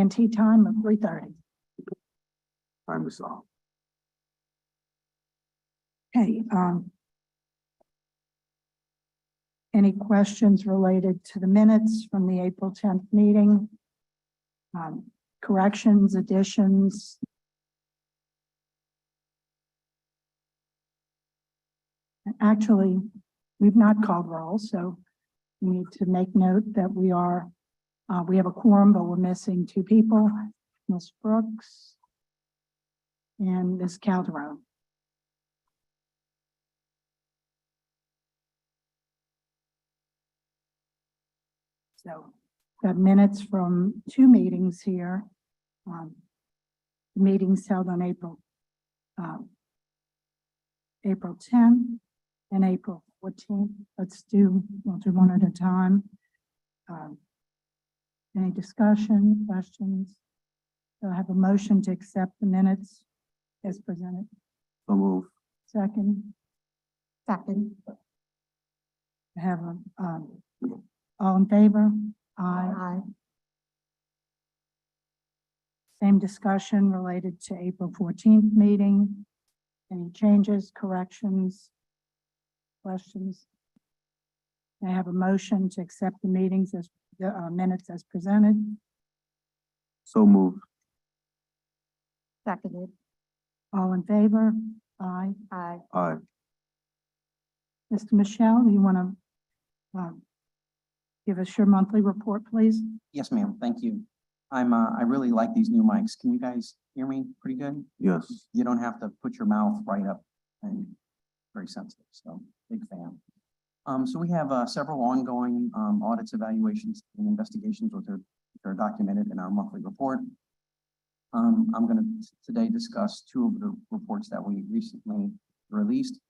AT&T time of 3:30. Time is up. Okay, any questions related to the minutes from the April 10th meeting? Corrections, additions? Actually, we've not called roll, so we need to make note that we have a quorum, but we're missing two people, Ms. Brooks and Ms. Calderon. So, got minutes from two meetings here. Meetings held on April 10th and April 14th. We'll do one at a time. Any discussion, questions? So I have a motion to accept the minutes as presented. So move. Second. Second. I have all in favor? Aye. Same discussion related to April 14th meeting. Any changes, corrections, questions? I have a motion to accept the minutes as presented. So move. Seconded. All in favor? Aye. Aye. Aye. Mr. Michelle, do you want to give us your monthly report, please? Yes, ma'am. Thank you. I really like these new mics. Can you guys hear me pretty good? Yes. You don't have to put your mouth right up and very sensitive. So big fan. So we have several ongoing audits, evaluations, and investigations which are documented in our monthly report. I'm going to today discuss two of the reports that we recently released.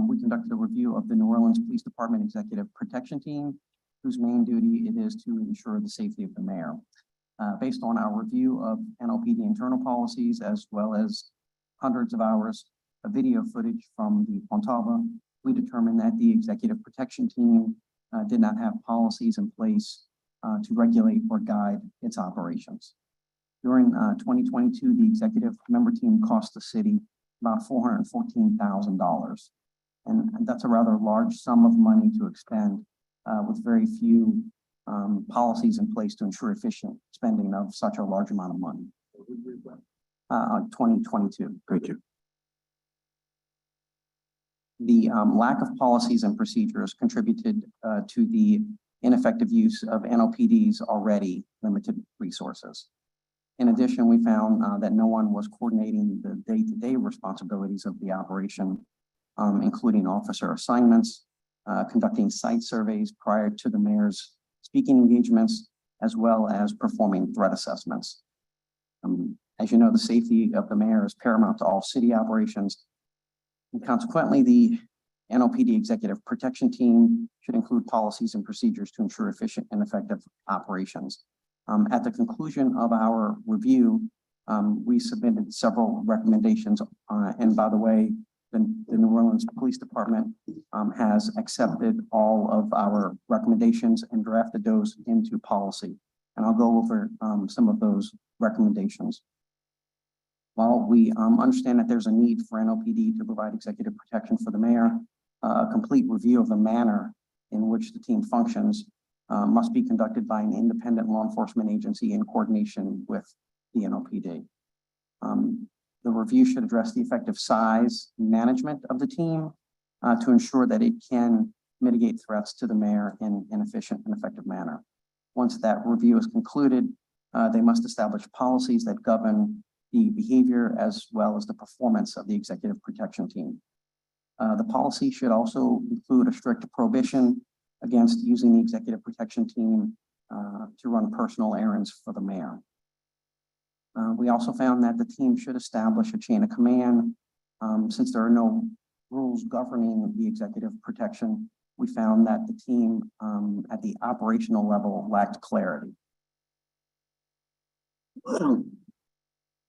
We conducted a review of the New Orleans Police Department Executive Protection Team, whose main duty it is to ensure the safety of the mayor. Based on our review of NOPD internal policies, as well as hundreds of hours of video footage from the Fontava, we determined that the Executive Protection Team did not have policies in place to regulate or guide its operations. During 2022, the executive member team cost the city about $414,000. And that's a rather large sum of money to expend with very few policies in place to ensure efficient spending of such a large amount of money. 2022. Thank you. The lack of policies and procedures contributed to the ineffective use of NOPD's already limited resources. In addition, we found that no one was coordinating the day-to-day responsibilities of the operation, including officer assignments, conducting site surveys prior to the mayor's speaking engagements, as well as performing threat assessments. As you know, the safety of the mayor is paramount to all city operations. And consequently, the NOPD Executive Protection Team should include policies and procedures to ensure efficient and effective operations. At the conclusion of our review, we submitted several recommendations. And by the way, the New Orleans Police Department has accepted all of our recommendations and drafted those into policy. And I'll go over some of those recommendations. While we understand that there's a need for NOPD to provide executive protection for the mayor, a complete review of the manner in which the team functions must be conducted by an independent law enforcement agency in coordination with the NOPD. The review should address the effective size and management of the team to ensure that it can mitigate threats to the mayor in an efficient and effective manner. Once that review is concluded, they must establish policies that govern the behavior as well as the performance of the executive protection team. The policy should also include a strict prohibition against using the executive protection team to run personal errands for the mayor. We also found that the team should establish a chain of command. Since there are no rules governing the executive protection, we found that the team at the operational level lacked clarity.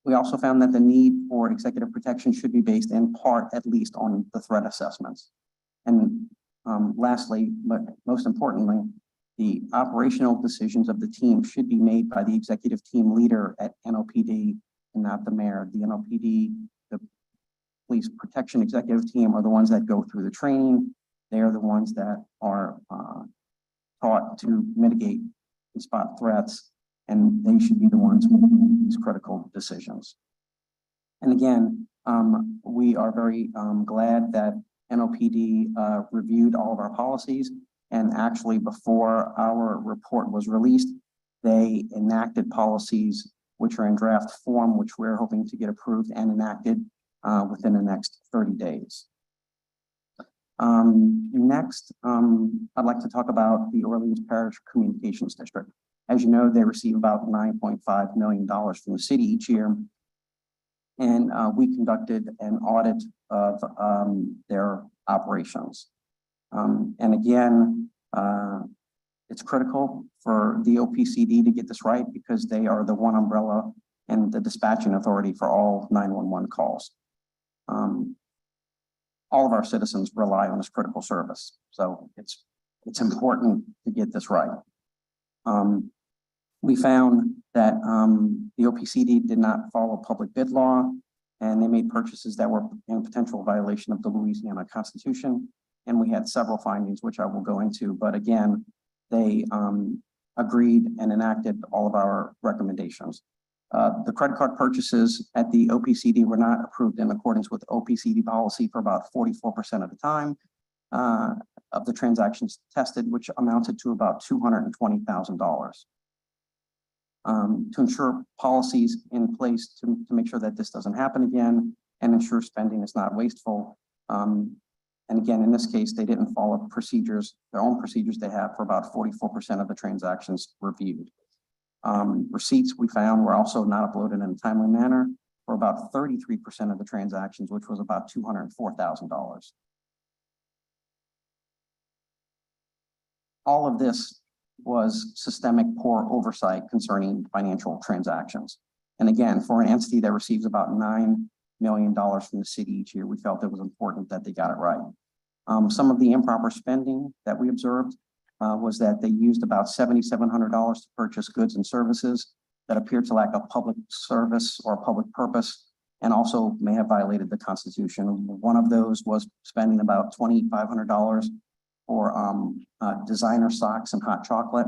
We also found that the need for executive protection should be based in part, at least, on the threat assessments. And lastly, but most importantly, The operational decisions of the team should be made by the executive team leader at NOPD and not the mayor. The NOPD, the police protection executive team, are the ones that go through the training. They are the ones that are taught to mitigate and spot threats, and they should be the ones making these critical decisions. And again, we are very glad that NOPD reviewed all of our policies, and actually before our report was released, they enacted policies which are in draft form, which we're hoping to get approved and enacted within the next 30 days. Next, I'd like to talk about the Orleans Parish Communications District. As you know, they receive about $9.5 million from the city each year. And we conducted an audit of their operations. And again, it's critical for the OPCD to get this right because they are the one umbrella and the dispatching authority for all 911 calls. All of our citizens rely on this critical service. So it's important to get this right. We found that the OPCD did not follow public bid law, and they made purchases that were in potential violation of the Louisiana Constitution. And we had several findings, which I will go into, but again, they agreed and enacted all of our recommendations. The credit card purchases at the OPCD were not approved in accordance with OPCD policy for about 44% of the time of the transactions tested, which amounted to about $220,000. To ensure policies in place to make sure that this doesn't happen again and ensure spending is not wasteful. And again, in this case, they didn't follow procedures, their own procedures they have for about 44% of the transactions reviewed. Receipts we found were also not uploaded in a timely manner for about 33% of the transactions, which was about $204,000. All of this was systemic poor oversight concerning financial transactions. And again, for an entity that receives about $9 million from the city each year, we felt it was important that they got it right. Some of the improper spending that we observed was that they used about $7,700 to purchase goods and services that appeared to lack a public service or public purpose, and also may have violated the Constitution. One of those was spending about $2,500 for designer socks and hot chocolate.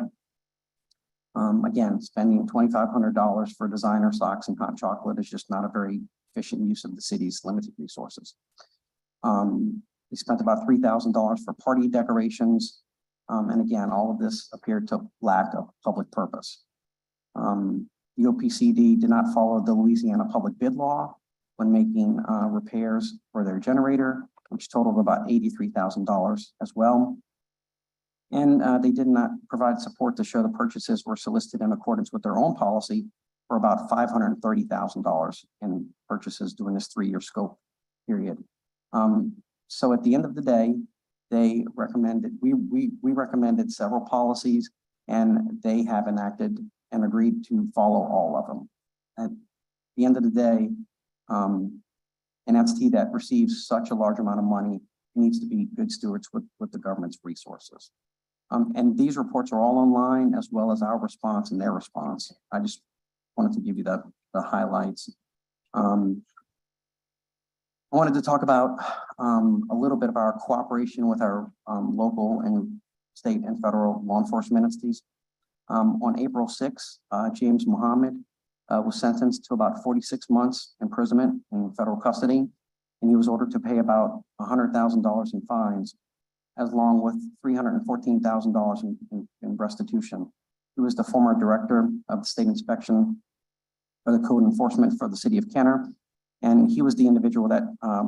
Again, spending $2,500 for designer socks and hot chocolate is just not a very efficient use of the city's limited resources. They spent about $3,000 for party decorations. And again, all of this appeared to lack a public purpose. The OPCD did not follow the Louisiana public bid law when making repairs for their generator, which totaled about $83,000 as well. And they did not provide support to show the purchases were solicited in accordance with their own policy for about $530,000 in purchases during this 3-year scope period. So at the end of the day, they recommended, we recommended several policies, and they have enacted and agreed to follow all of them. At the end of the day, an entity that receives such a large amount of money needs to be good stewards with the government's resources. And these reports are all online, as well as our response and their response. I just wanted to give you the highlights. I wanted to talk about a little bit of our cooperation with our local and state and federal law enforcement entities. On April 6th, James Muhammad was sentenced to about 46 months imprisonment in federal custody, and he was ordered to pay about $100,000 in fines, as long with $314,000 in restitution. He was the former director of the state inspection for the code enforcement for the city of Kenner. And he was the individual that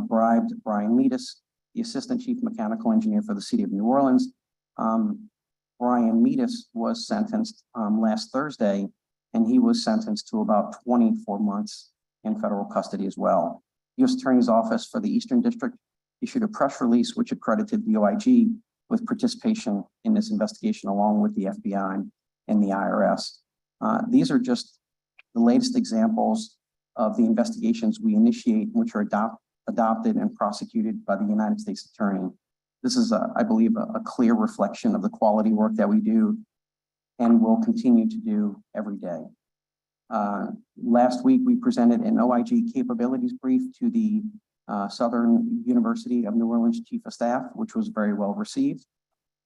bribed Brian Meadis, the assistant chief mechanical engineer for the city of New Orleans. Brian Meadis was sentenced last Thursday, and he was sentenced to about 24 months in federal custody as well. U.S. Attorney's Office for the Eastern District issued a press release which accredited the OIG with participation in this investigation, along with the FBI and the IRS. These are just the latest examples of the investigations we initiate, which are adopted and prosecuted by the United States Attorney. This is, I believe, a clear reflection of the quality work that we do and will continue to do every day. Last week, we presented an Oig Capabilities Brief to the Southern University of New Orleans Chief of Staff, which was very well received.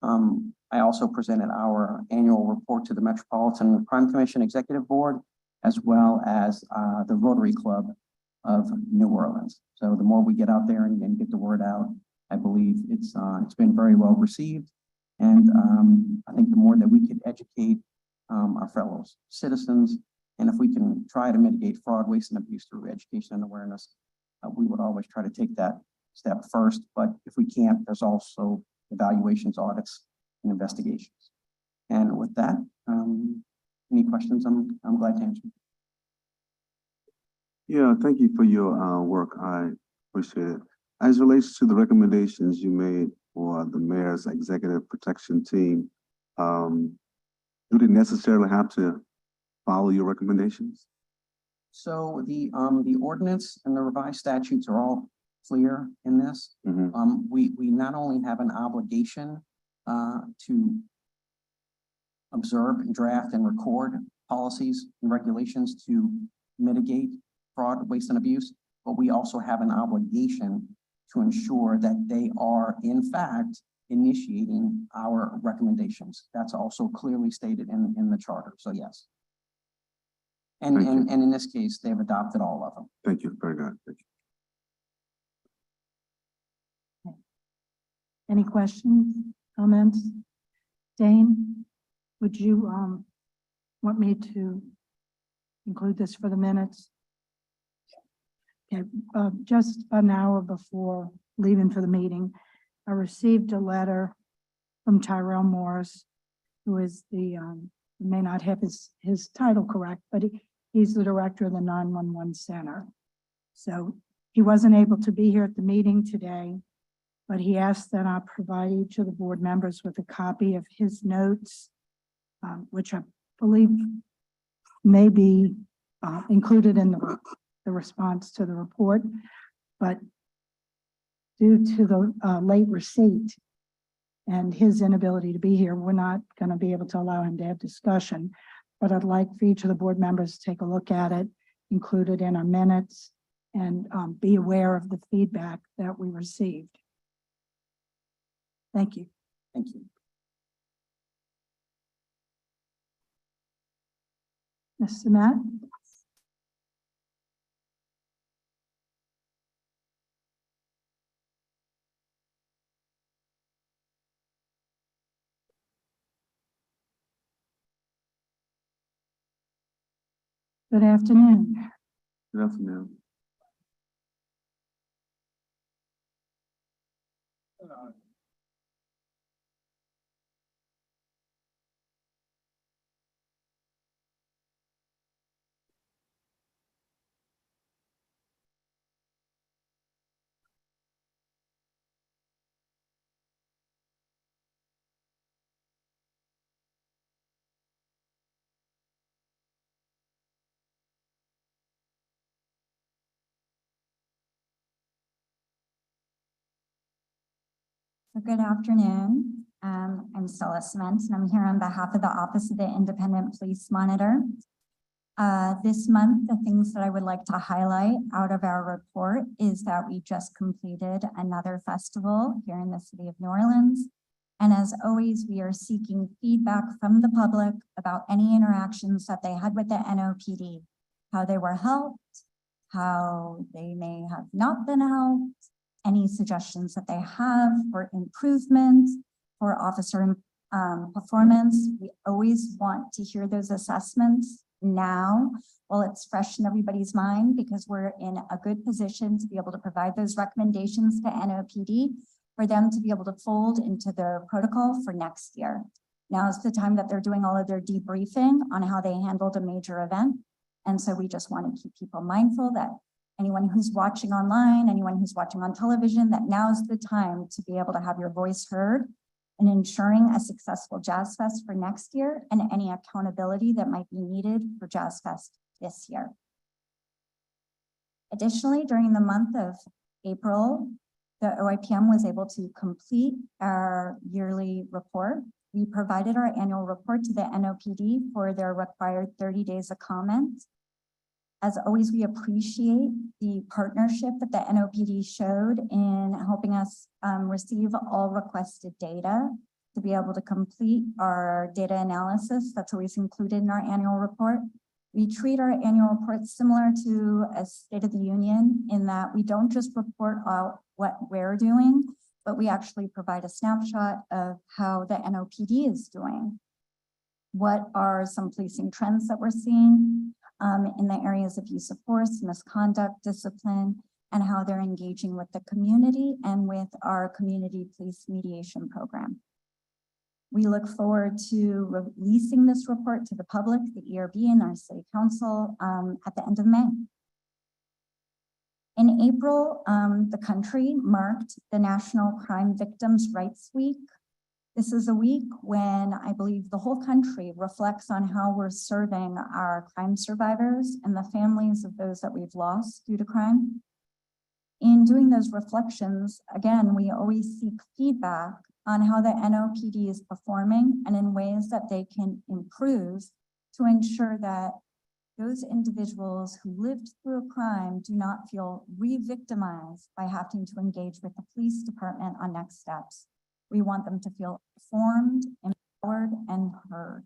I also presented our annual report to the Metropolitan Crime Commission Executive Board, as well as the Rotary Club of New Orleans. So the more we get out there and get the word out, I believe it's been very well received. And I think the more that we can educate our fellow citizens, and if we can try to mitigate fraud, waste, and abuse through education and awareness, we would always try to take that step first. But if we can't, there's also evaluations, audits, and investigations. And with that, any questions? I'm glad to answer. Yeah, thank you for your work. I appreciate it. As it relates to the recommendations you made for the mayor's executive protection team, do they necessarily have to follow your recommendations? So the ordinance and the revised statutes are all clear in this. We not only have an obligation to observe and draft and record policies and regulations to mitigate fraud, waste, and abuse, but we also have an obligation to ensure that they are, in fact, initiating our recommendations. That's also clearly stated in the charter. So yes. And in this case, they've adopted all of them. Thank you. Very good. Thank you. Any questions, comments? Dane, would you want me to include this for the minutes? Okay, just an hour before leaving for the meeting, I received a letter from Tyrell Morris, who is the, may not have his title correct, but he's the director of the 911 center. So he wasn't able to be here at the meeting today, but he asked that I provide each of the board members with a copy of his notes, which I believe may be included in the response to the report, but due to the late receipt and his inability to be here, we're not going to be able to allow him to have discussion. But I'd like for each of the board members to take a look at it, include it in our minutes, and be aware of the feedback that we received. Thank you. Thank you. Mr. Matt? Good afternoon. Good afternoon. Good afternoon. I'm Stella Cement, and I'm here on behalf of the Office of the Independent Police Monitor. This month, the things that I would like to highlight out of our report is that we just completed another festival here in the city of New Orleans. And as always, we are seeking feedback from the public about any interactions that they had with the NOPD, how they were helped, how they may have not been helped, any suggestions that they have for improvement, for officer performance. We always want to hear those assessments now while it's fresh in everybody's mind, because we're in a good position to be able to provide those recommendations to NOPD for them to be able to fold into their protocol for next year. Now is the time that they're doing all of their debriefing on how they handled a major event. And so we just want to keep people mindful that anyone who's watching online, anyone who's watching on television, that now's the time to be able to have your voice heard in ensuring a successful Jazz Fest for next year and any accountability that might be needed for Jazz Fest this year. Additionally, during the month of April, the OIPM was able to complete our yearly report. We provided our annual report to the NOPD for their required 30 days of comment. As always, we appreciate the partnership that the NOPD showed in helping us receive all requested data to be able to complete our data analysis. That's always included in our annual report. We treat our annual report similar to a State of the Union in that we don't just report out what we're doing, but we actually provide a snapshot of how the NOPD is doing. What are some policing trends that we're seeing in the areas of use of force, misconduct, discipline, and how they're engaging with the community and with our community police mediation program. We look forward to releasing this report to the public, the ERB, and our City Council at the end of May. In April, the country marked the National Crime Victims' Rights Week. This is a week when I believe the whole country reflects on how we're serving our crime survivors and the families of those that we've lost due to crime. In doing those reflections, again, we always seek feedback on how the NOPD is performing and in ways that they can improve to ensure that those individuals who lived through a crime do not feel re-victimized by having to engage with the police department on next steps. We want them to feel informed, empowered, and heard.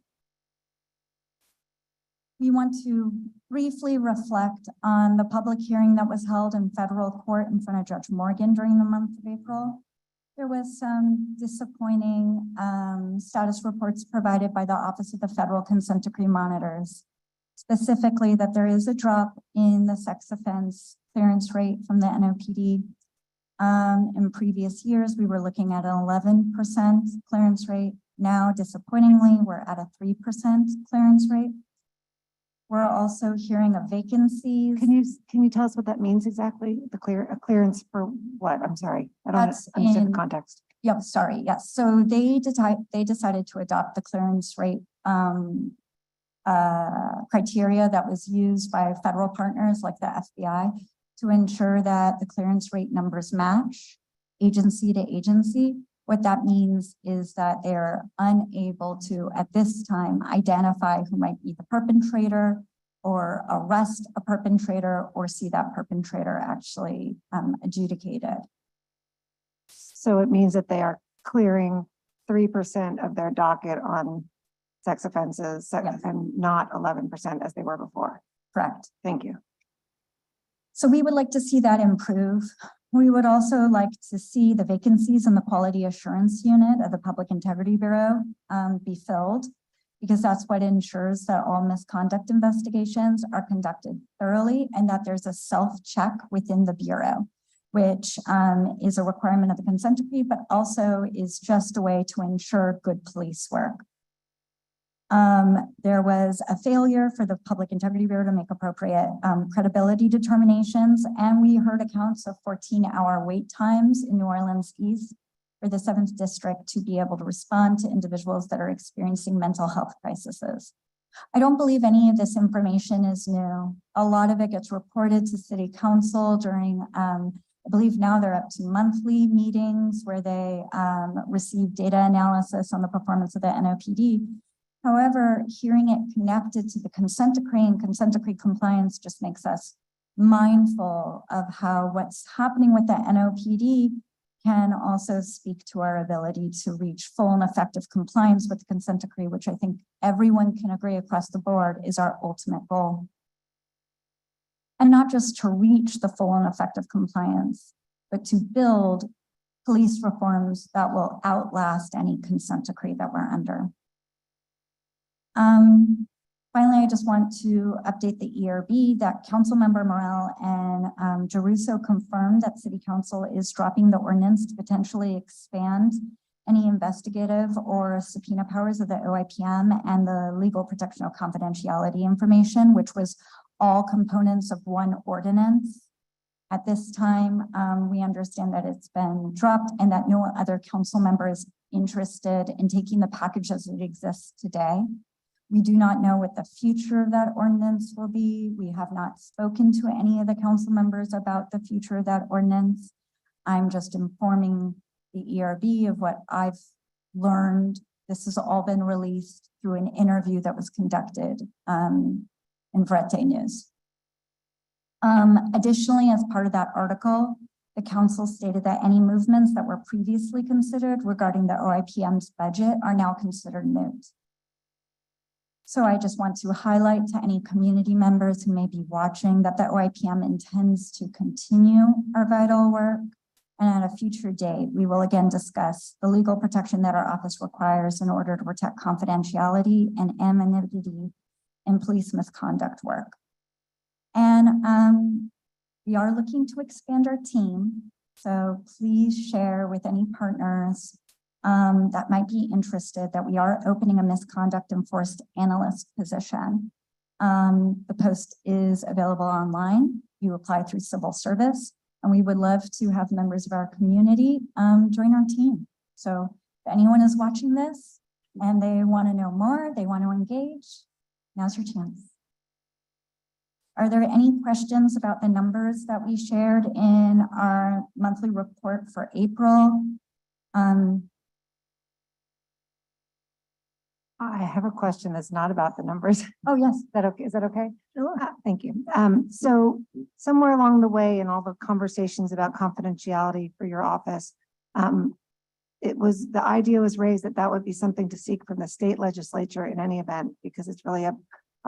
We want to briefly reflect on the public hearing that was held in federal court in front of Judge Morgan during the month of April. There was some disappointing status reports provided by the Office of the Federal Consent Decree Monitors, specifically that there is a drop in the sex offense clearance rate from the NOPD. In previous years, we were looking at an 11% clearance rate. Now, disappointingly, we're at a 3% clearance rate. We're also hearing of vacancies. Can you tell us what that means exactly? A clearance for what? I'm sorry. I don't That's understand in- the context. Yep, sorry, yes. So they decided to adopt the clearance rate criteria that was used by federal partners like the FBI to ensure that the clearance rate numbers match agency to agency. What that means is that they're unable to, at this time, identify who might be the perpetrator or arrest a perpetrator or see that perpetrator actually adjudicated. So it means that they are clearing 3% of their docket on sex offenses Yes. and not 11% as they were before. Correct. Thank you. So we would like to see that improve. We would also like to see the vacancies in the Quality Assurance Unit of the Public Integrity Bureau be filled, because that's what ensures that all misconduct investigations are conducted thoroughly and that there's a self-check within the Bureau, which is a requirement of the consent decree, but also is just a way to ensure good police work. There was a failure for the Public Integrity Bureau to make appropriate credibility determinations, and we heard accounts of 14-hour wait times in New Orleans East for the 7th District to be able to respond to individuals that are experiencing mental health crises. I don't believe any of this information is new. A lot of it gets reported to City Council during, I believe now they're up to monthly meetings where they receive data analysis on the performance of the NOPD. However, hearing it connected to the consent decree and consent decree compliance just makes us mindful of how what's happening with the NOPD can also speak to our ability to reach full and effective compliance with the consent decree, which I think everyone can agree across the board is our ultimate goal. And not just to reach the full and effective compliance, but to build police reforms that will outlast any consent decree that we're under. Finally, I just want to update the ERB that Councilmember Morel and Jeruso confirmed that City Council is dropping the ordinance to potentially expand any investigative or subpoena powers of the OIPM and the legal protection of confidentiality information, which was all components of one ordinance. At this time, we understand that it's been dropped and that no other council member is interested in taking the package as it exists today. We do not know what the future of that ordinance will be. We have not spoken to any of the council members about the future of that ordinance. I'm just informing the ERB of what I've learned This has all been released through an interview that was conducted in Vrete News. Additionally, as part of that article, the council stated that any movements that were previously considered regarding the OIPM's budget are now considered moot. So I just want to highlight to any community members who may be watching that the OIPM intends to continue our vital work. And at a future date, we will again discuss the legal protection that our office requires in order to protect confidentiality and anonymity in police misconduct work. And we are looking to expand our team. So please share with any partners that might be interested that we are opening a misconduct enforced analyst position. The post is available online. You apply through civil service, and we would love to have members of our community join our team. So if anyone is watching this and they want to know more, they want to engage, now's your chance. Are there any questions about the numbers that we shared in our monthly report for April? I have a question that's not about the numbers. Oh, yes. Is that okay? Is that okay? Sure. Thank you. So somewhere along the way in all the conversations about confidentiality for your office, the idea was raised that that would be something to seek from the state legislature in any event, because it's really a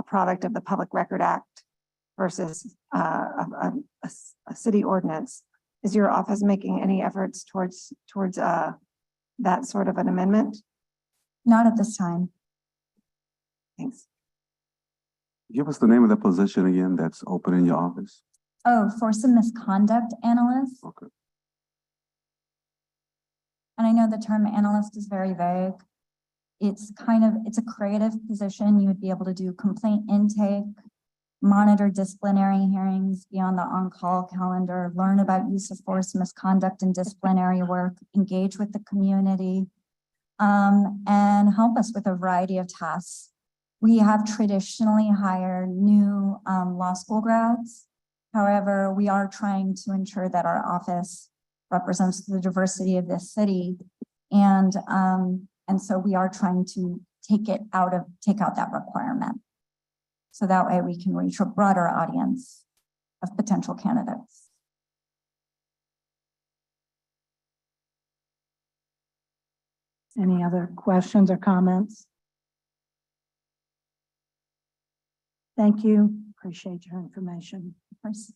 product of the Public Record Act versus a city ordinance. Is your office making any efforts towards that sort of an amendment? Not at this time. Thanks. Give us the name of the position again that's open in your office. Oh, for some misconduct analyst. Okay. And I know the term analyst is very vague. It's a creative position. You would be able to do complaint intake, monitor disciplinary hearings, be on the on-call calendar, learn about use of force, misconduct, and disciplinary work, engage with the community, and help us with a variety of tasks. We have traditionally hired new law school grads. However, we are trying to ensure that our office represents the diversity of this city. And so we are trying to take out that requirement. So that way we can reach a broader audience of potential candidates. Any other questions or comments? Thank you. Appreciate your information. Of course.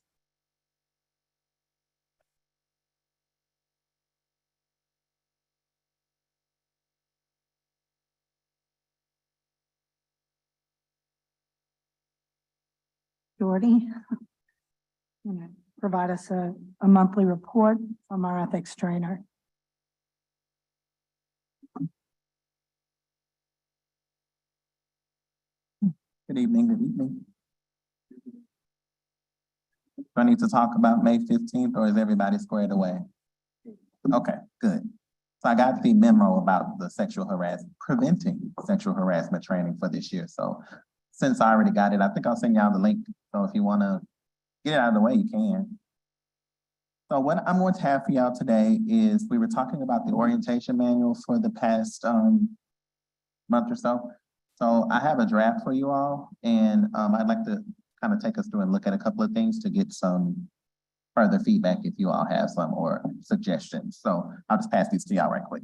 Jordy, provide us a monthly report from our ethics trainer. Good evening, good evening. Do I need to talk about May 15th or is everybody squared away? Okay, good. So I got the memo about the preventing sexual harassment training for this year. So since I already got it, I think I'll send y'all the link. So if you want to get it out of the way, you can. So what I'm going to have for y'all today is we were talking about the orientation manual for the past month or so. So I have a draft for you all, and I'd like to kind of take us through and look at a couple of things to get some further feedback if you all have some or suggestions. So I'll just pass these to y'all right quick.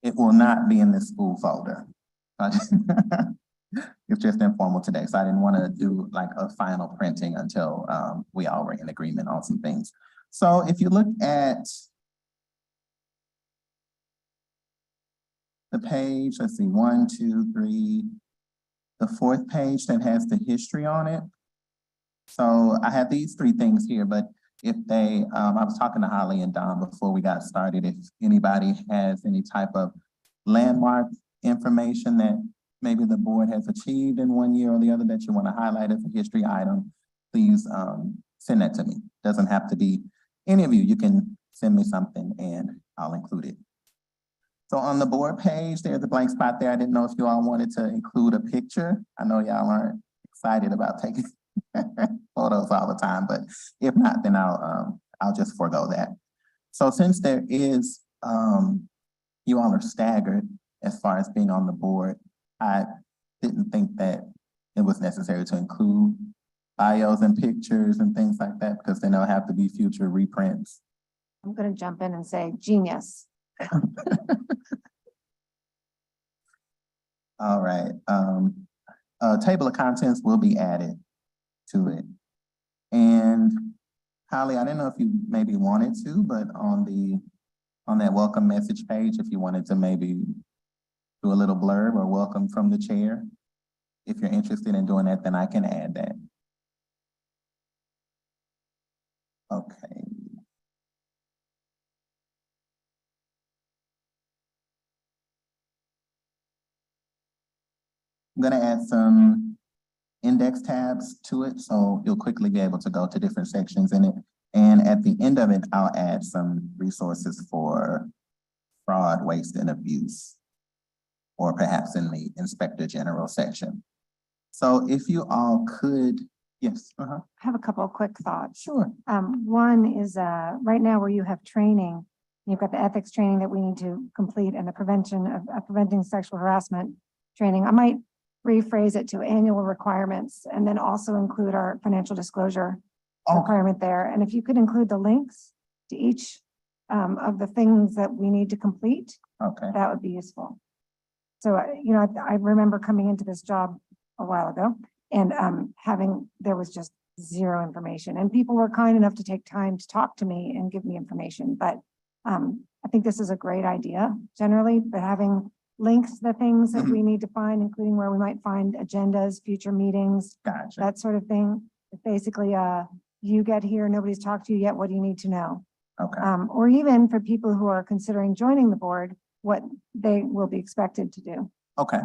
It will not be in this school folder. It's just informal today, so I didn't want to do like a final printing until we all were in agreement on some things. So if you look at the page, let's see, 1, 2, 3, the 4th page that has the history on it. So I have these 3 things here, but if they, I was talking to Holly and Don before we got started, if anybody has any type of landmark information that maybe the board has achieved in one year or the other that you want to highlight as a history item, please send that to me. Doesn't have to be any of you. You can send me something and I'll include it. So on the board page, there's a blank spot there. I didn't know if you all wanted to include a picture. I know y'all aren't excited about taking photos all the time, but if not, then I'll just forego that. So since there is, you all are staggered as far as being on the board, I didn't think that it was necessary to include bios and pictures and things like that, because then there'll have to be future reprints. I'm gonna jump in and say genius. All right, a table of contents will be added to it. And Holly, I didn't know if you maybe wanted to, but on that welcome message page, if you wanted to maybe do a little blurb or welcome from the chair. If you're interested in doing that, then I can add that. Okay. I'm gonna add some index tabs to it, so you'll quickly be able to go to different sections in it. And at the end of it, I'll add some resources for fraud, waste, and abuse, or perhaps in the Inspector General section. So if you all could, yes. I have a couple of quick thoughts. Sure. One is, right now where you have training, you've got the ethics training that we need to complete and the prevention of preventing sexual harassment training. I might rephrase it to annual requirements and then also include our financial disclosure requirement there. And if you could include the links to each of the things that we need to complete, Okay. that would be useful. So, you know, I remember coming into this job a while ago and there was just zero information, and people were kind enough to take time to talk to me and give me information. But I think this is a great idea generally, but having links to the things that we need to find, including where we might find agendas, future meetings, Gotcha. that sort of thing. Basically, you get here, nobody's talked to you yet, what do you need to know? Okay. Or even for people who are considering joining the board, what they will be expected to do. Okay.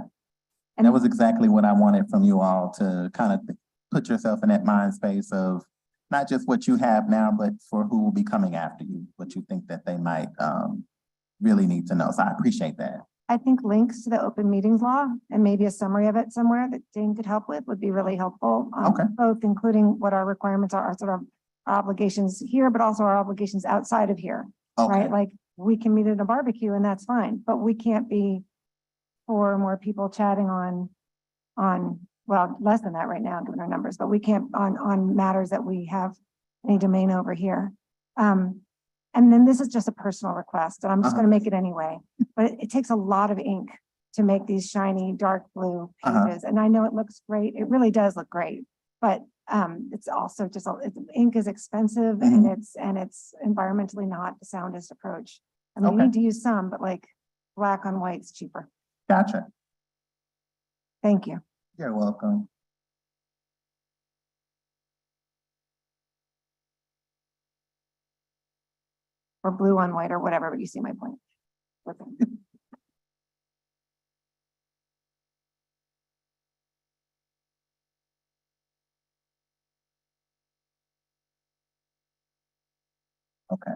And That was exactly what I wanted from you all, to kind of put yourself in that mind space of not just what you have now, but for who will be coming after you, what you think that they might really need to know. So I appreciate that. I think links to the open meetings law and maybe a summary of it somewhere that Jane could help with would be really helpful. Okay. Both including what our requirements are, our sort of obligations here, but also our obligations outside of here, Okay. right? Like we can meet at a barbecue and that's fine, but we can't be 4 or more people chatting on, well, less than that right now, given our numbers, but we can't on matters that we have any domain over here. And then this is just a personal request, and I'm just gonna make it anyway, but it takes a lot of ink to make these shiny, dark blue pages. And I know it looks great. It really does look great, but it's also just, ink is expensive and it's environmentally not the soundest approach. I mean, you need to use some, but like black on white's cheaper. Gotcha. Thank you. You're welcome. Or blue on white or whatever, but you see my point. Okay. Okay.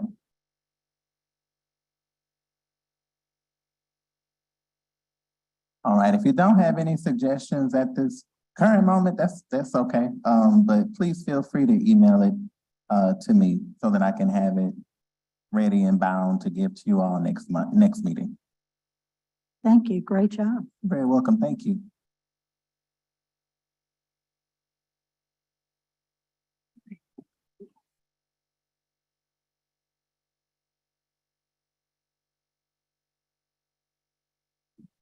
All right, if you don't have any suggestions at this current moment, that's okay. But please feel free to email it to me so that I can have it ready and bound to give to you all next meeting. Thank you. Great job. You're very welcome. Thank you.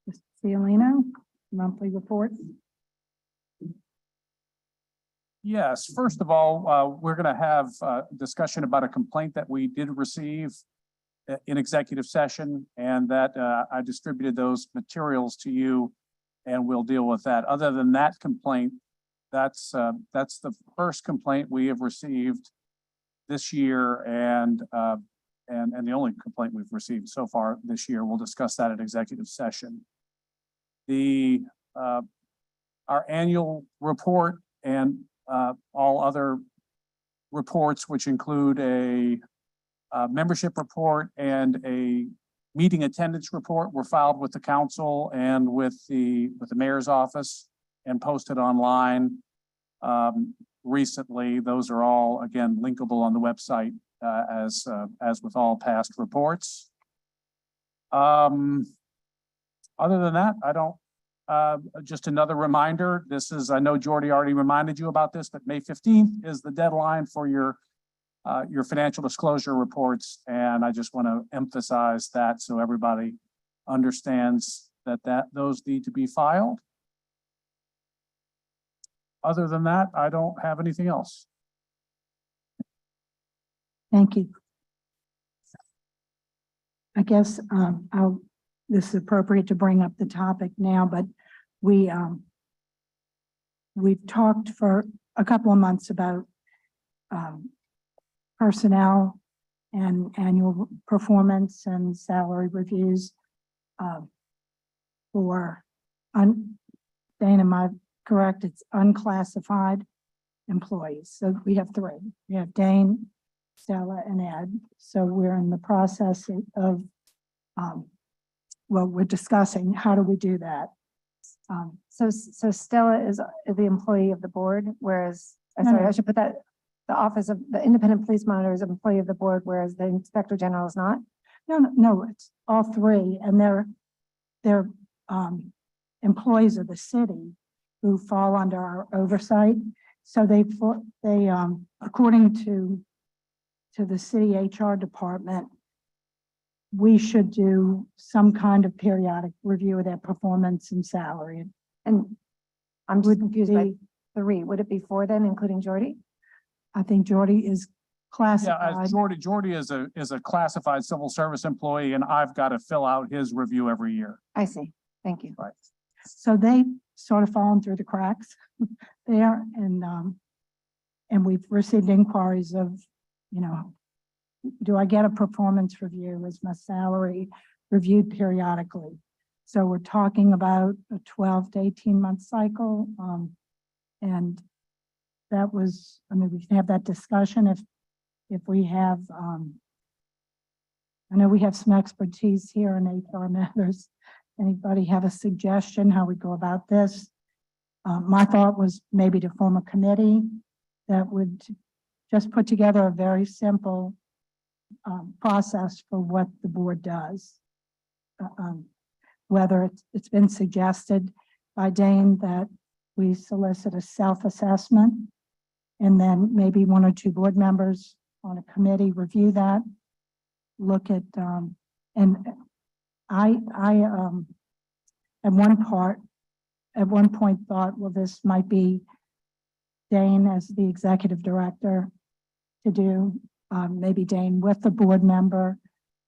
Mr. Cialino, monthly reports. Yes, first of all, we're going to have a discussion about a complaint that we did receive in executive session, and that I distributed those materials to you, and we'll deal with that. Other than that complaint, that's the first complaint we have received this year, and the only complaint we've received so far this year. We'll discuss that at executive session. The our annual report and all other reports, which include a membership report and a meeting attendance report, were filed with the council and with the mayor's office and posted online recently. Those are all, again, linkable on the website as with all past reports. Other than that, I don't, just another reminder, this is, I know Jordy already reminded you about this, but May 15th is the deadline for your financial disclosure reports. And I just want to emphasize that so everybody understands that those need to be filed. Other than that, I don't have anything else. Thank you. I guess this is appropriate to bring up the topic now, but we've talked for a couple of months about personnel and annual performance and salary reviews for, Dana, am I correct? It's unclassified employees. So we have three. We have Dane, Stella, and Ed. So we're in the process of, well, we're discussing how do we do that. So Stella is the employee of the board, whereas, No, sorry, no. I should put that, the office of the independent police monitor is an employee of the board, whereas the inspector general is not? No, it's all three, and they're employees of the city who fall under our oversight. So they according to the city HR department, we should do some kind of periodic review of their performance and salary. And I'm just Would confused by be- three. Would it be four then, including Jordy? I think Jordy is Yeah, classified. Jordy is a classified civil service employee, and I've got to fill out his review every year. I see. Thank you. Right. So they sort of fallen through the cracks there, and we've received inquiries of, you know, do I get a performance review? Is my salary reviewed periodically? So we're talking about a 12 to 18-month cycle. And that was, I mean, we can have that discussion if we have, I know we have some expertise here in HR matters. Anybody have a suggestion how we go about this? My thought was maybe to form a committee that would just put together a very simple process for what the board does. Whether it's been suggested by Dane that we solicit a self-assessment, and then maybe one or two board members on a committee review that, look at, and I at one point thought, well, this might be Dane as the executive director to do, maybe Dane with the board member.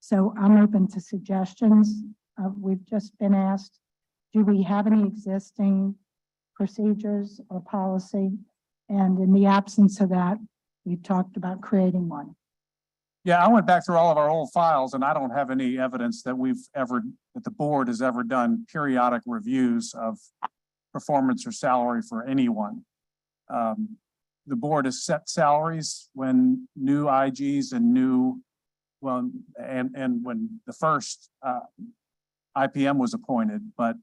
So I'm open to suggestions. We've just been asked, do we have any existing procedures or policy? And in the absence of that, we've talked about creating one. Yeah, I went back through all of our old files, and I don't have any evidence that that the board has ever done periodic reviews of performance or salary for anyone. The board has set salaries when new IGs and and when the first IPM was appointed, but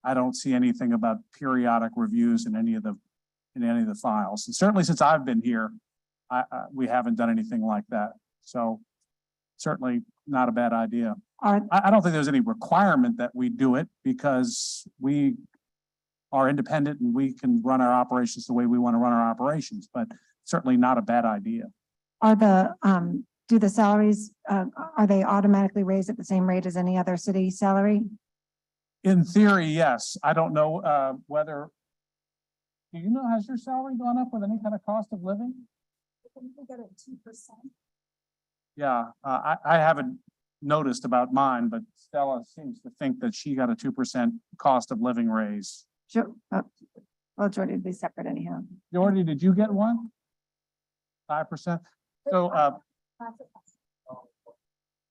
I don't see anything about periodic reviews in any of the files. And certainly since I've been here, we haven't done anything like that. So certainly not a bad idea. I don't think there's any requirement that we do it because we are independent and we can run our operations the way we want to run our operations, but certainly not a bad idea. Do the salaries, are they automatically raised at the same rate as any other city salary? In theory, yes. I don't know whether, do you know, has your salary gone up with any kind of cost of living? We got a 2%. Yeah, I haven't noticed about mine, but Stella seems to think that she got a 2% cost of living raise. Sure. Well, Jordy would be separate anyhow. Jordy, did you get one? 5%? So,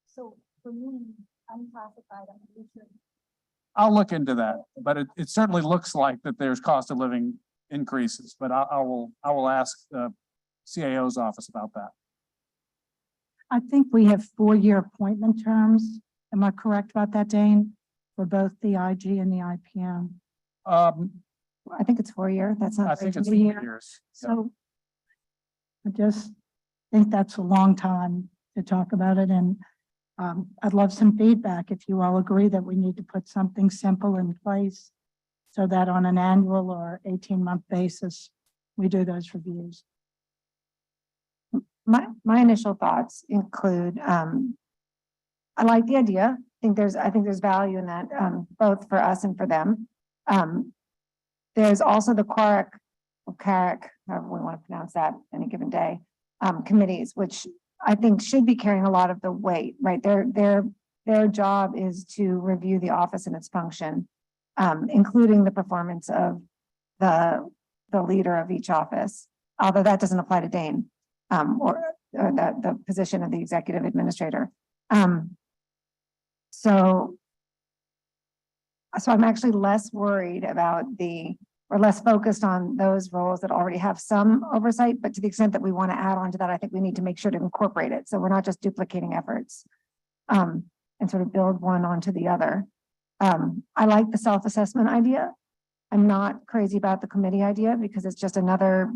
So for me, unclassified, I'm usually I'll look into that, but it certainly looks like that there's cost of living increases, but I will ask the CAO's office about that. I think we have 4-year appointment terms. Am I correct about that, Dane? For both the IG and the IPM. I think it's 4-year. That's not. I think it's 4 4 years. So I just think that's a long time to talk about it, and I'd love some feedback if you all agree that we need to put something simple in place so that on an annual or 18-month basis, we do those reviews. My initial thoughts include, I like the idea. I think there's value in that, both for us and for them. There's also the CARC, however we want to pronounce that any given day, committees, which I think should be carrying a lot of the weight, right? Their job is to review the office and its function, including the performance of the leader of each office, although that doesn't apply to Dane, or the position of the executive administrator. So I'm actually less worried about or less focused on those roles that already have some oversight, but to the extent that we want to add on to that, I think we need to make sure to incorporate it. So we're not just duplicating efforts, and sort of build one onto the other. I like the self-assessment idea. I'm not crazy about the committee idea because it's another,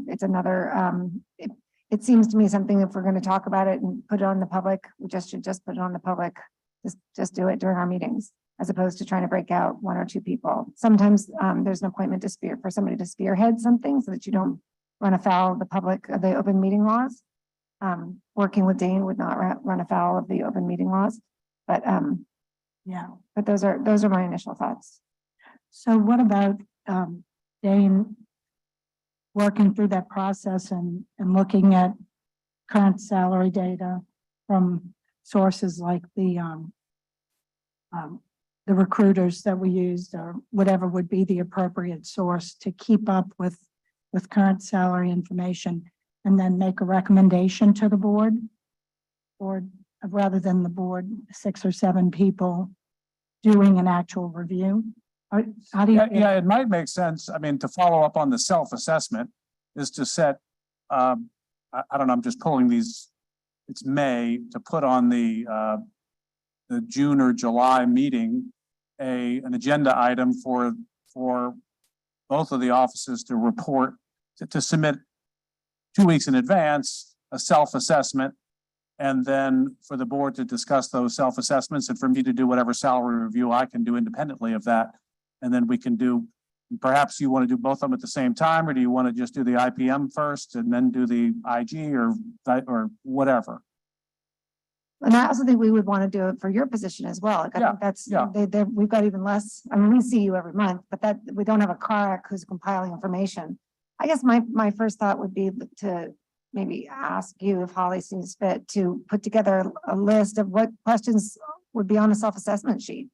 it seems to me something, if we're going to talk about it and put it on the public, we should just put it on the public, just do it during our meetings, as opposed to trying to break out 1 or 2 people. Sometimes there's an appointment for somebody to spearhead something so that you don't run afoul of the open meeting laws. Working with Dane would not run afoul of the open meeting laws, but Yeah. but those are my initial thoughts. So what about Dane working through that process and looking at current salary data from sources like the recruiters that we used, or whatever would be the appropriate source to keep up with current salary information, and then make a recommendation to the board, or rather than the board, 6 or 7 people doing an actual review? How do you? Yeah, it might make sense. I mean, to follow up on the self-assessment is to set, I don't know, I'm just pulling these, it's May, to put on the June or July meeting, an agenda item for both of the offices to report, to submit 2 weeks in advance, a self-assessment, and then for the board to discuss those self-assessments and for me to do whatever salary review I can do independently of that. And then we can do, perhaps you want to do both of them at the same time, or do you want to just do the IPM first and then do the IG or whatever? And I also think we would want to do it for your position as well. Like, I think that's, we've got even less, I mean, we see you every month, but that we don't have a CARC who's compiling information. I guess my first thought would be to maybe ask you, if Holly sees fit, to put together a list of what questions would be on a self-assessment sheet,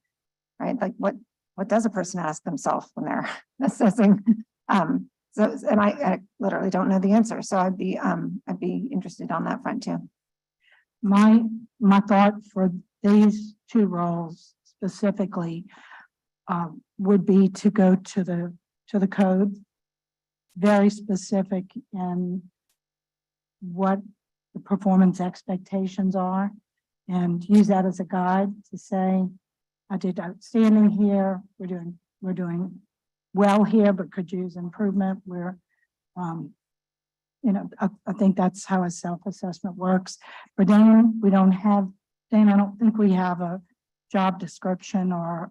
right? Like what does a person ask themselves when they're assessing? And I literally don't know the answer. So I'd be interested on that front too. My thought for these 2 roles specifically would be to go to the code, very specific in what the performance expectations are, and use that as a guide to say, I did outstanding here. We're doing well here, but could use improvement. I think that's how a self-assessment works. For Dane, I don't think we have a job description or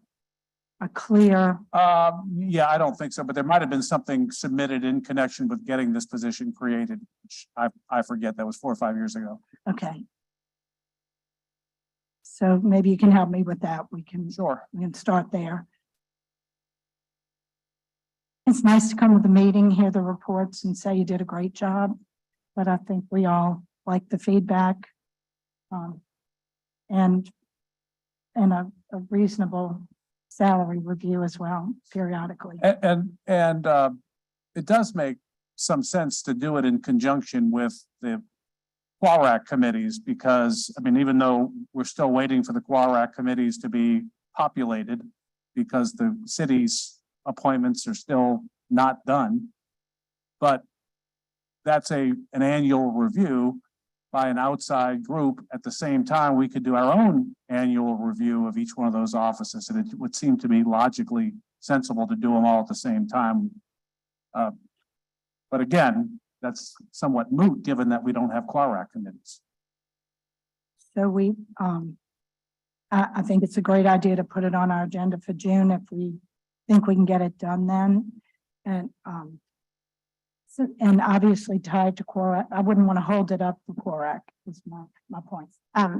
a clear. Yeah, I don't think so, but there might have been something submitted in connection with getting this position created, which I forget, that was 4 or 5 years ago. Okay. So maybe you can help me with that. We can start there. It's nice to come to the meeting, hear the reports and say you did a great job, but I think we all like the feedback, and a reasonable salary review as well, periodically. And it does make some sense to do it in conjunction with the QUARAC committees, because, I mean, even though we're still waiting for the QUARAC committees to be populated, because the city's appointments are still not done. But that's an annual review by an outside group. At the same time, we could do our own annual review of each one of those offices, and it would seem to be logically sensible to do them all at the same time. But again, that's somewhat moot, given that we don't have QUARAC committees. So I think it's a great idea to put it on our agenda for June if we think we can get it done then. And, and obviously tied to QUARAC, I wouldn't want to hold it up for QUARAC is my point.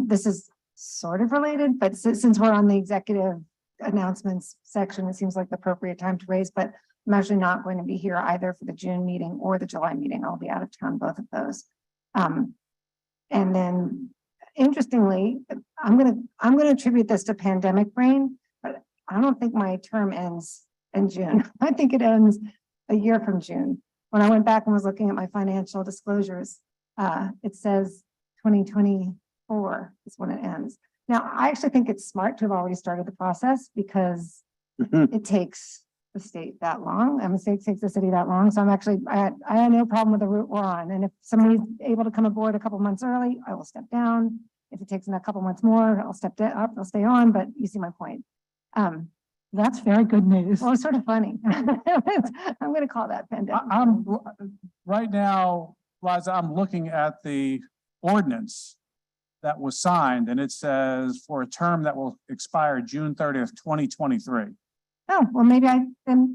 This is sort of related, but since we're on the executive announcements section, it seems like the appropriate time to raise, but I'm actually not going to be here either for the June meeting or the July meeting. I'll be out of town, both of those. And then interestingly, I'm gonna attribute this to pandemic brain, but I don't think my term ends in June. I think it ends a year from June. When I went back and was looking at my financial disclosures, it says 2024 is when it ends. Now, I actually think it's smart to have already started the process because it takes the state that long. I mean, it takes the city that long. So I'm actually, I have no problem with the route we're on. And if somebody's able to come aboard a couple months early, I will step down. If it takes a couple months more, I'll step up, I'll stay on, but you see my point. That's very good news. Well, it's sort of funny. I'm going to call that pandemic. I'm right now, Liza, I'm looking at the ordinance that was signed, and it says for a term that will expire June 30th, 2023. Oh, well,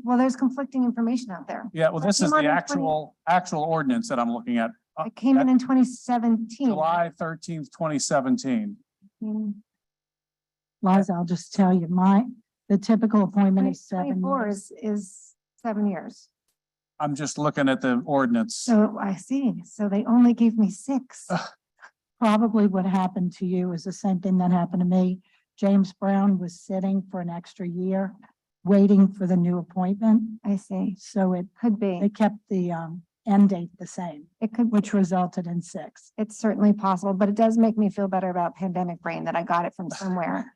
well, there's conflicting information out there. Yeah, well, this is Came the on in actual ordinance that I'm looking at. It came in 2017. July 13th, 2017. Liza, I'll just tell you, the typical appointment is 7 24 years. is 7 years. I'm just looking at the ordinance. So I see. So they only gave me 6. Probably what happened to you is the same thing that happened to me. James Brown was sitting for an extra year, waiting for the new appointment. I see. So Could be. they kept the end date the same, It could, which resulted in 6. it's certainly possible, but it does make me feel better about pandemic brain that I got it from somewhere.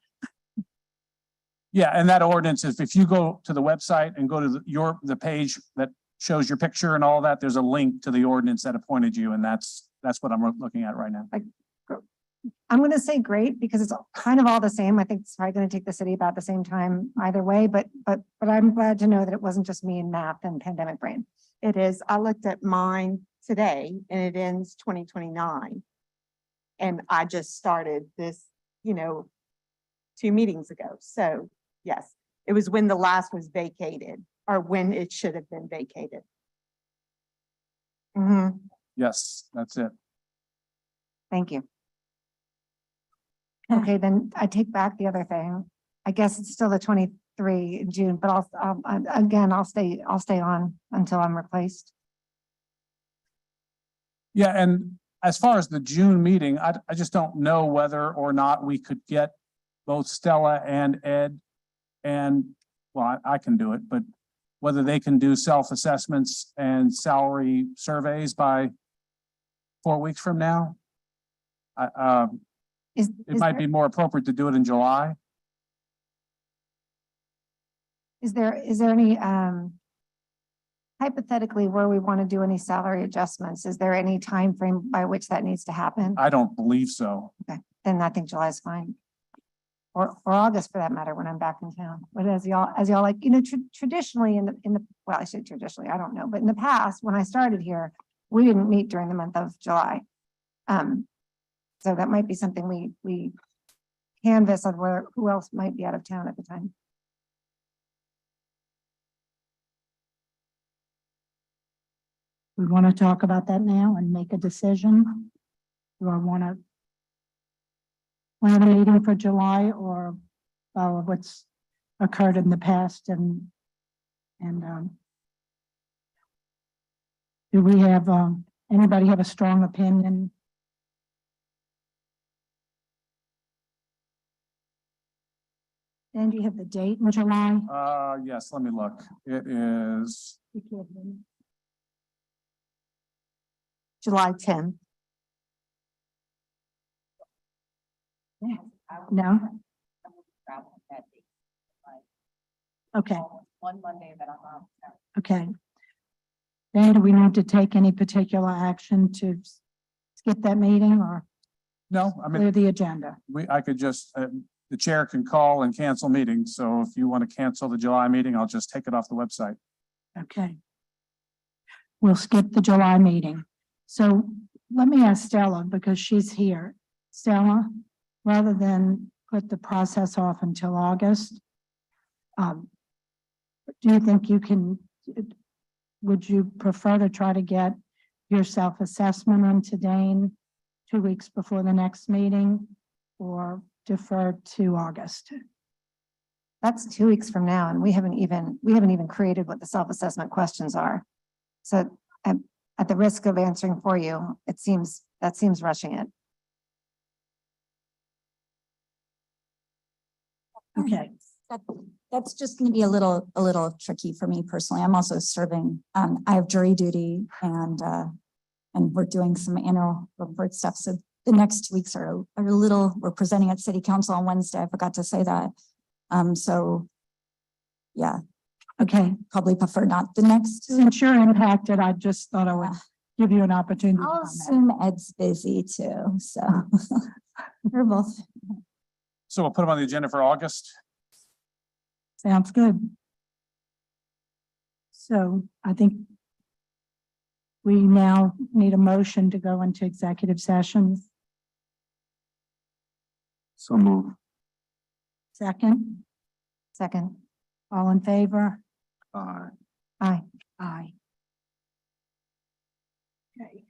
Yeah, and that ordinance is, if you go to the website and go to the page that shows your picture and all that, there's a link to the ordinance that appointed you, and that's what I'm looking at right now. I'm going to say great because it's kind of all the same. I think it's probably going to take the city about the same time either way, but I'm glad to know that it wasn't just me and math and pandemic brain. It is. I looked at mine today and it ends 2029. And I just started this, 2 meetings ago. So yes, it was when the last was vacated or when it should have been vacated. Yes, that's it. Thank you. Okay, then I take back the other thing. I guess it's still the 23 in June, but I'll stay on until I'm replaced. Yeah, and as far as the June meeting, I just don't know whether or not we could get both Stella and Ed and, well, I can do it, but whether they can do self-assessments and salary surveys by 4 weeks from now. It might be more appropriate to do it in July. Is there any, hypothetically, where we want to do any salary adjustments? Is there any time frame by which that needs to happen? I don't believe so. Okay, then I think July is fine. Or August for that matter, when I'm back in town. But as y'all like, traditionally in the, well, I say traditionally, I don't know, but in the past, when I started here, we didn't meet during the month of July. So that might be something we canvas of who else might be out of town at the time. We want to talk about that now and make a decision. Do I want to plan a meeting for July or follow what's occurred in the past and do we have, anybody have a strong opinion? And do you have the date in July? Yes, let me look. It is, July 10th. No? Okay, One Monday that I'm out. okay. Dan, do we need to take any particular action to skip that meeting or No, I mean, clear the agenda? I could just, the chair can call and cancel meetings. So if you want to cancel the July meeting, I'll just take it off the website. Okay. We'll skip the July meeting. So let me ask Stella, because she's here. Stella, rather than put the process off until August, do you think you can, would you prefer to try to get your self-assessment into Dane 2 weeks before the next meeting, or defer to August? That's 2 weeks from now, and we haven't even created what the self-assessment questions are. So at the risk of answering for you, that seems rushing it. Okay, That's just going to be a little tricky for me personally. I'm also serving, I have jury duty and we're doing some annual report stuff. So the next 2 weeks are a little, we're presenting at city council on Wednesday. I forgot to say that. So yeah, okay. probably prefer not the next. Since you're impacted, I just thought I would give you an opportunity to I'll comment. assume Ed's busy too, so we're both. So we'll put them on the agenda for August. Sounds good. So I think we now need a motion to go into executive session. So move. Second, Second, all in favor? Aye. aye. Aye. Okay.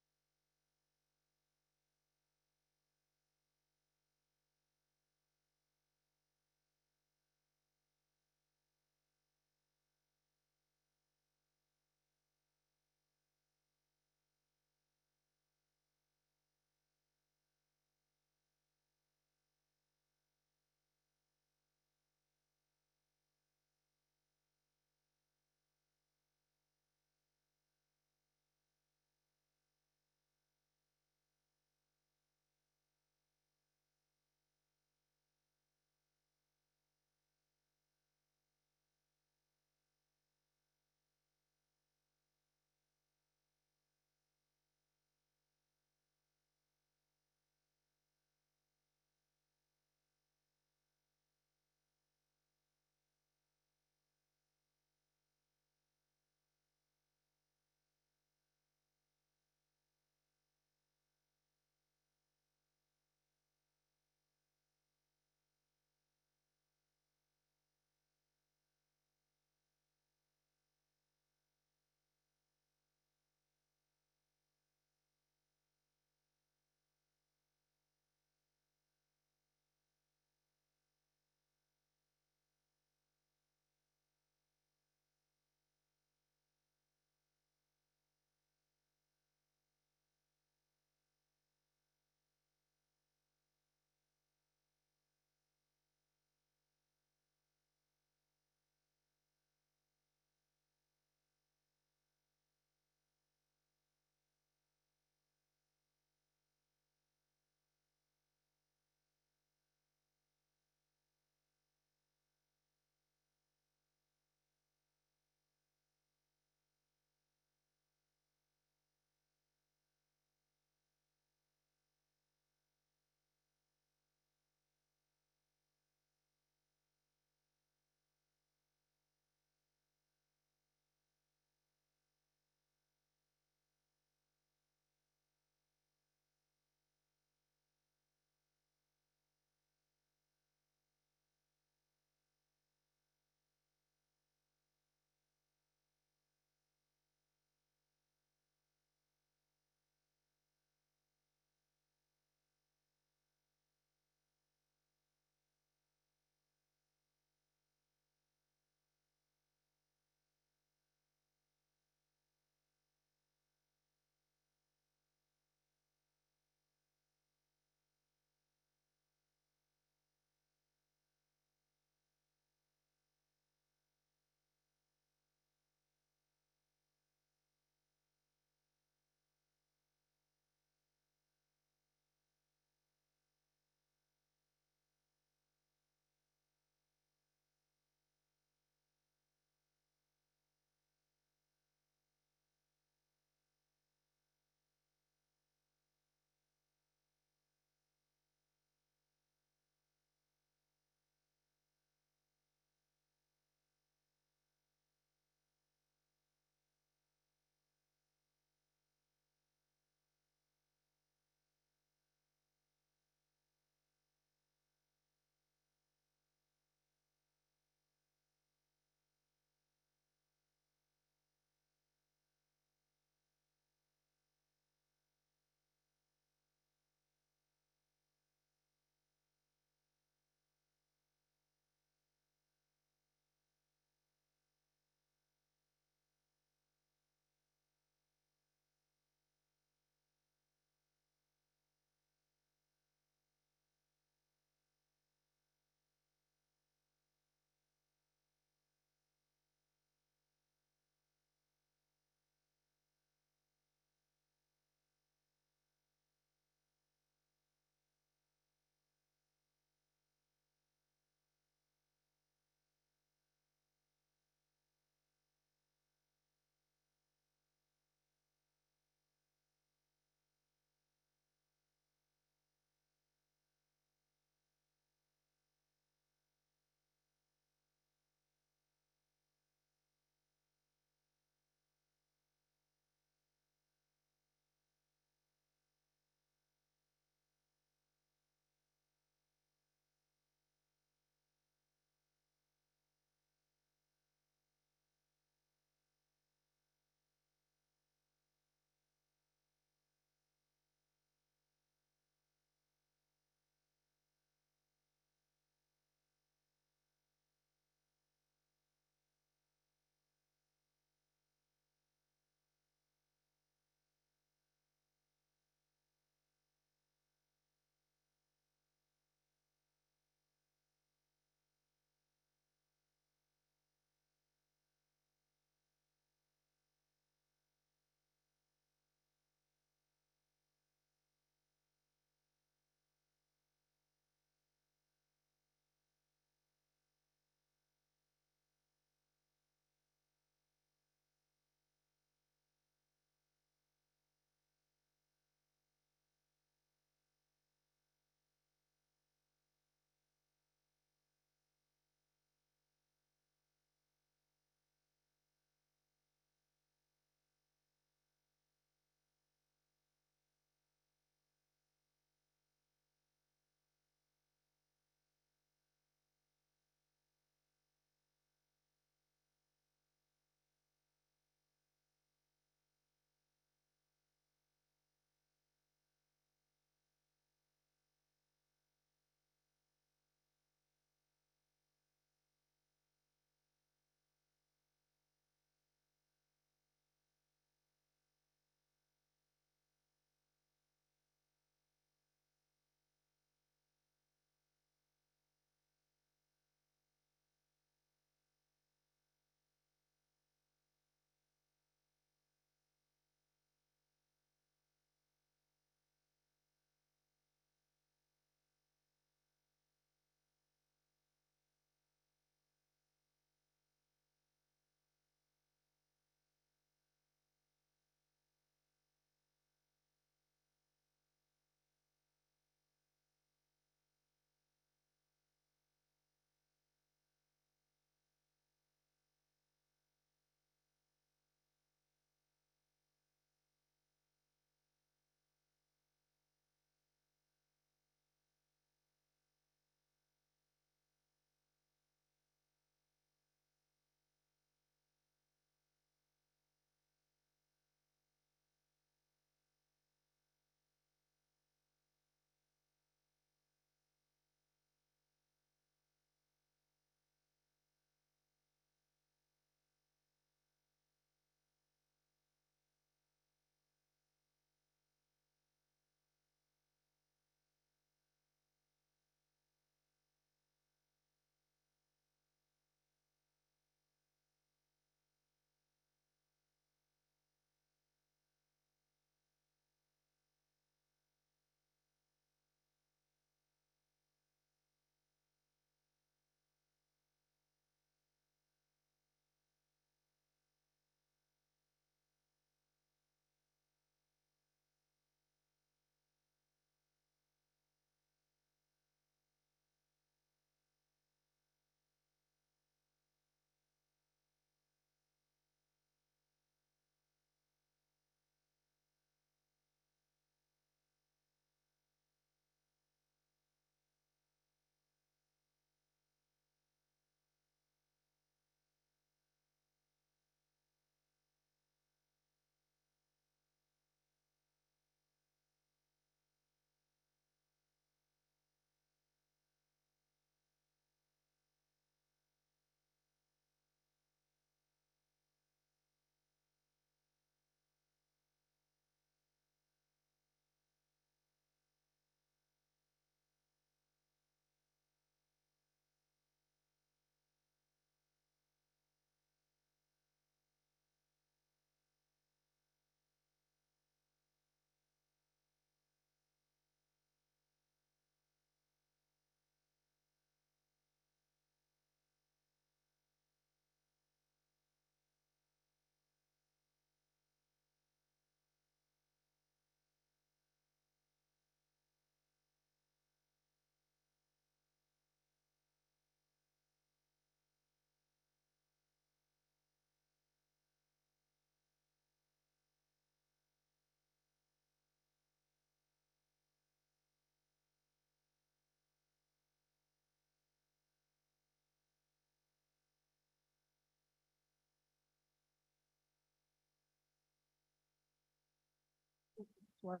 work.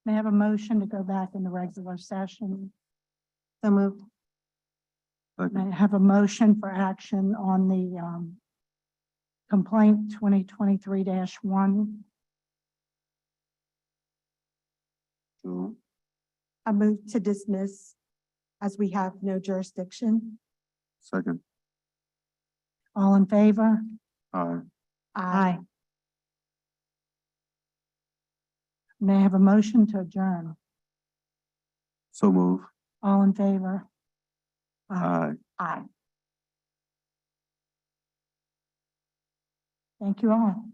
May I have a motion to go back in the regular session? So moved. May Second. I have a motion for action on the, complaint 2023-1? So, I move to dismiss as we have no jurisdiction. second. All in favor? Aye. Aye. May I have a motion to adjourn? So move. All in favor? Aye. Aye. Thank you all.